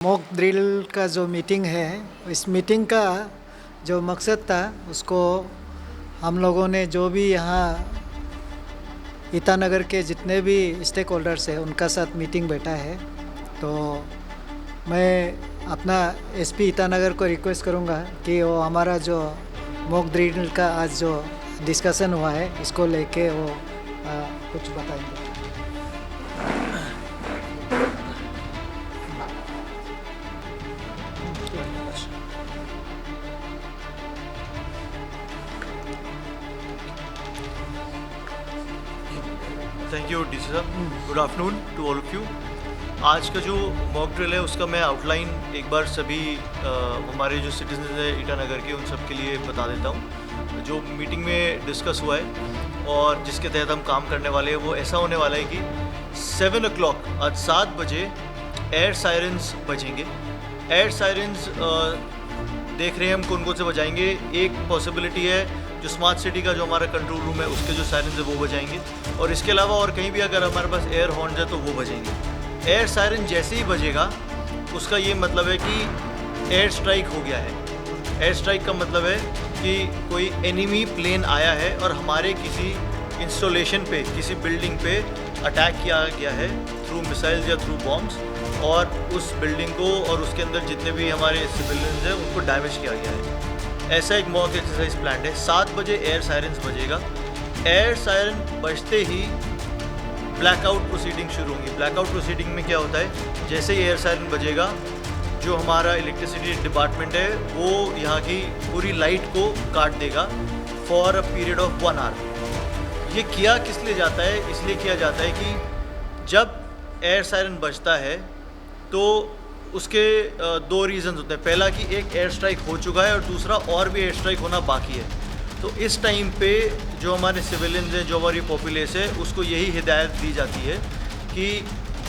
Mock drill का जो meeting है, इस मीटिंग का जो मकसद था उसको हम लोगों ने जो भी यहाँ ईटानगर के जितने भी स्टेक होल्डर्स हैं उनका साथ मीटिंग बैठा है। तो मैं अपना एसपी ईटानगर को रिक्वेस्ट करूँगा कि वो हमारा जो मॉक ड्रिल का आज जो डिस्कशन हुआ है इसको लेके वो कुछ बताएंगे। थैंक यू डीसी साहब। Good afternoon to all of you. आज का जो मॉक ड्रिल है उसका मैं आउटलाइन एक बार सभी हमारे जो सिटीजन हैं ईटानगर के उन सब के लिए बता देता हूँ। जो मीटिंग में डिस्कस हुआ है और जिसके तहत हम काम करने वाले हैं वो ऐसा होने वाला है कि 7 o'clock आज 7 बजे एयर सायरन्स बजेंगे। एयर सायरन्स देख रहे हैं हम कौन कौन से बजाएंगे। एक पॉसिबिलिटी है जो स्मार्ट सिटी का जो हमारा कंट्रोल रूम है उसके जो सायरन्स है वो बजाएंगे, और इसके अलावा और कहीं भी अगर हमारे पास एयर हॉर्न है तो वो बजेंगे। एयर सायरन जैसे ही बजेगा उसका ये मतलब है कि एयर स्ट्राइक हो गया है। एयर स्ट्राइक का मतलब है कि कोई एनिमी प्लेन आया है और हमारे किसी इंस्टॉलेशन पे, किसी बिल्डिंग पे अटैक किया गया है थ्रू मिसाइल्स या थ्रू बॉम्ब्स, और उस बिल्डिंग को और उसके अंदर जितने भी हमारे सिविलियंस हैं उनको डैमेज किया गया है। ऐसा एक मॉक एक्सरसाइज प्लान है। 7 बजे एयर सायरन्स बजेगा। एयर सायरन बजते ही ब्लैकआउट प्रोसीडिंग शुरू होंगी। ब्लैकआउट प्रोसीडिंग में क्या होता है, जैसे ही एयर सायरन बजेगा जो हमारा इलेक्ट्रिसिटी डिपार्टमेंट है वो यहाँ की पूरी लाइट को काट देगा for a period of 1 hour। ये किया किस लिए जाता है? इसलिए किया जाता है कि जब एयर सायरन बजता है तो उसके 2 रीज़न्स होते हैं। पहला कि एक एयर स्ट्राइक हो चुका है और दूसरा और भी एयर स्ट्राइक होना बाकी है। तो इस टाइम पे जो हमारे सिविलियंस हैं, जो हमारी पॉपुलेस है, उसको यही हिदायत दी जाती है कि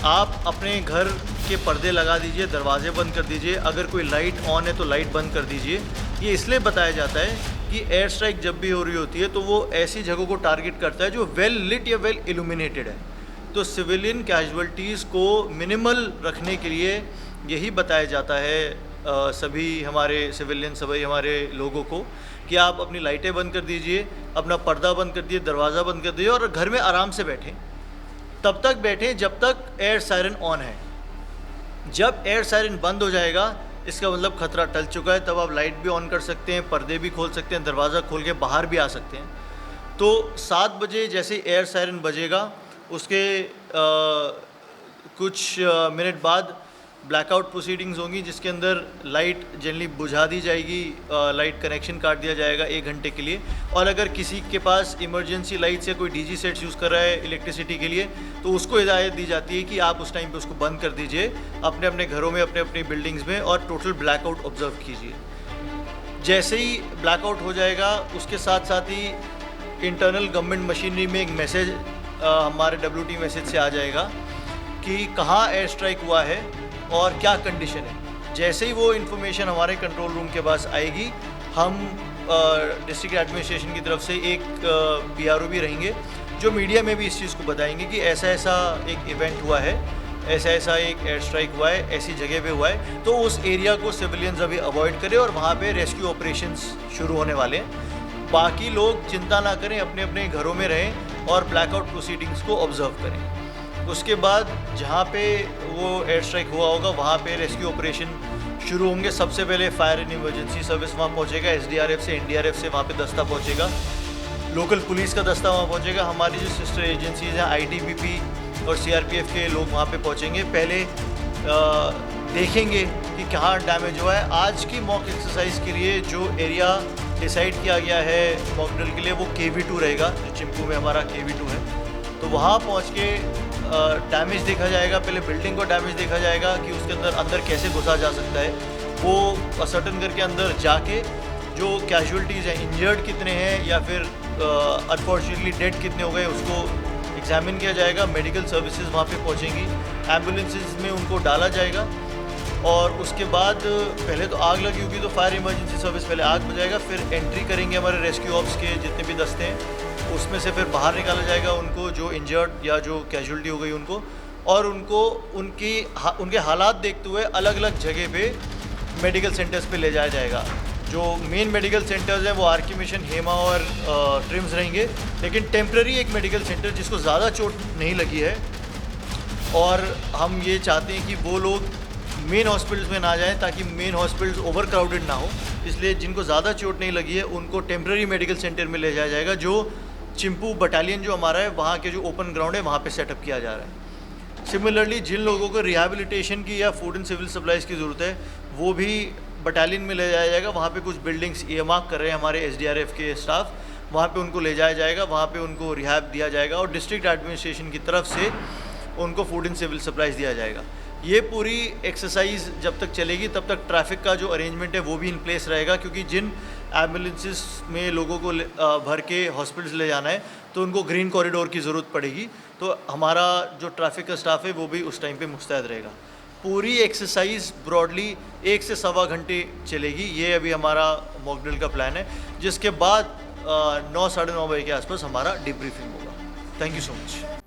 आप अपने घर के पर्दे लगा दीजिए, दरवाजे बंद कर दीजिए, अगर कोई लाइट ऑन है तो लाइट बंद कर दीजिए। ये इसलिए बताया जाता है कि एयर स्ट्राइक जब भी हो रही होती है तो वो ऐसी जगहों को टारगेट करता है जो वेल लिट या वेल इल्यूमिनेटेड है। तो सिविलियन कैजुअल्टीज़ को मिनिमल रखने के लिए यही बताया जाता है सभी हमारे सिविलियन, सभी हमारे लोगों को कि आप अपनी लाइटें बंद कर दीजिए, अपना पर्दा बंद कर दीजिए, दरवाज़ा बंद कर दीजिए और घर में आराम से बैठें। तब तक बैठें जब तक एयर सायरन ऑन है। जब एयर सायरन बंद हो जाएगा इसका मतलब खतरा टल चुका है। तब आप लाइट भी ऑन कर सकते हैं, पर्दे भी खोल सकते हैं, दरवाज़ा खोल के बाहर भी आ सकते हैं। तो 7 बजे जैसे एयर सायरन बजेगा उसके कुछ मिनट बाद ब्लैकआउट प्रोसीडिंग्स होंगी जिसके अंदर लाइट जनरली बुझा दी जाएगी, लाइट कनेक्शन काट दिया जाएगा 1 घंटे के लिए। और अगर किसी के पास इमरजेंसी लाइट से कोई डीजी सेट्स यूज़ कर रहा है इलेक्ट्रिसिटी के लिए तो उसको हिदायत दी जाती है कि आप उस टाइम पे उसको बंद कर दीजिए अपने अपने घरों में, अपने अपनी बिल्डिंग्स में, और टोटल ब्लैकआउट ऑब्जर्व कीजिए। जैसे ही ब्लैकआउट हो जाएगा उसके साथ साथ ही इंटरनल गवर्नमेंट मशीनरी में एक मैसेज हमारे WT मैसेज से आ जाएगा कि कहाँ एयर स्ट्राइक हुआ है और क्या कंडीशन है। जैसे ही वो इन्फॉर्मेशन हमारे कंट्रोल रूम के पास आएगी, हम डिस्ट्रिक्ट एडमिनिस्ट्रेशन की तरफ से एक PRO भी रहेंगे जो मीडिया में भी इस चीज़ को बताएंगे कि ऐसा ऐसा एक इवेंट हुआ है, ऐसा ऐसा एक एयर स्ट्राइक हुआ है, ऐसी जगह पे हुआ है। तो उस एरिया को सिविलियंस अभी अवॉइड करें और वहाँ पे रेस्क्यू ऑपरेशंस शुरू होने वाले हैं। बाकी लोग चिंता ना करें, अपने अपने घरों में रहें और ब्लैकआउट प्रोसीडिंग्स को ऑब्जर्व करें। उसके बाद जहाँ पे वो एयर स्ट्राइक हुआ होगा वहाँ पे रेस्क्यू ऑपरेशन शुरू होंगे। सबसे पहले फायर एंड इमरजेंसी सर्विस वहाँ पहुँचेगा, SDRF से NDRF से वहाँ पे दस्ता पहुँचेगा, लोकल पुलिस का दस्ता वहाँ पहुँचेगा, हमारी जो सिस्टर एजेंसीज हैं ITBP और CRPF के लोग वहाँ पे पहुँचेंगे। पहले देखेंगे कि कहाँ डैमेज हुआ है। आज की मॉक एक्सरसाइज के लिए जो एरिया डिसाइड किया गया है मॉक ड्रिल के लिए वो KV2 रहेगा, जो चिंपू में हमारा KV2 है। तो वहाँ पहुँच के डैमेज देखा जाएगा। पहले बिल्डिंग को डैमेज देखा जाएगा कि उसके अंदर कैसे घुसा जा सकता है। वो असर्टन करके अंदर जाके जो कैजुअल्टीज़ हैं, इंजर्ड कितने हैं या फिर अनफॉर्चुनेटली डेड कितने हो गए, उसको एग्जामिन किया जाएगा। मेडिकल सर्विसेज वहाँ पे पहुँचेंगी, एम्बुलेंसेज में उनको डाला जाएगा। और उसके बाद पहले तो आग लगी होगी तो फायर इमरजेंसी सर्विस पहले आग बुझाएगा, फिर एंट्री करेंगे हमारे रेस्क्यू ऑप्स के जितने भी दस्ते हैं, उसमें से फिर बाहर निकाला जाएगा उनको, जो इंजर्ड या जो कैजुअल्टी हो गई उनको। और उनको उनके हालात देखते हुए अलग अलग जगह पे मेडिकल सेंटर्स पे ले जाया जाएगा। जो मेन मेडिकल सेंटर्स हैं वो आरके मिशन, हेमा और ट्रिम्स रहेंगे, लेकिन टेम्प्रेरी एक मेडिकल सेंटर जिसको ज़्यादा चोट नहीं लगी है, और हम ये चाहते हैं कि वो लोग मेन हॉस्पिटल्स में ना जाएं ताकि मेन हॉस्पिटल्स ओवर क्राउडेड ना हो। इसलिए जिनको ज़्यादा चोट नहीं लगी है उनको टेम्प्रेरी मेडिकल सेंटर में ले जाया जाएगा, जो चिंपू बटालियन जो हमारा है वहाँ के जो ओपन ग्राउंड है वहाँ पे सेटअप किया जा रहा है। सिमिलरली जिन लोगों को रिहैबिलिटेशन की या फूड एंड सिविल सप्लाईज़ की ज़रूरत है वो भी बटालियन में ले जाया जाएगा। वहाँ पे कुछ बिल्डिंग्स ईयरमार्क कर रहे हैं हमारे SDRF के स्टाफ, वहाँ पे उनको ले जाया जाएगा, वहाँ पे उनको रिहैब दिया जाएगा और डिस्ट्रिक्ट एडमिनिस्ट्रेशन की तरफ से उनको फूड एंड सिविल सप्लाईज़ दिया जाएगा। ये पूरी एक्सरसाइज जब तक चलेगी तब तक ट्रैफिक का जो अरेंजमेंट है वो भी इन प्लेस रहेगा, क्योंकि जिन एम्बुलेंसेस में लोगों को भर के हॉस्पिटल्स ले जाना है तो उनको ग्रीन कॉरिडोर की ज़रूरत पड़ेगी, तो हमारा जो ट्रैफिक का स्टाफ है वो भी उस टाइम पे मुस्तैद रहेगा। पूरी एक्सरसाइज ब्रॉडली 1 से सवा घंटे चलेगी। ये अभी हमारा मॉक ड्रिल का प्लान है, जिसके बाद 9 साढ़े 9 बजे के आसपास हमारा डिब्रीफिंग होगा। Thank you so much.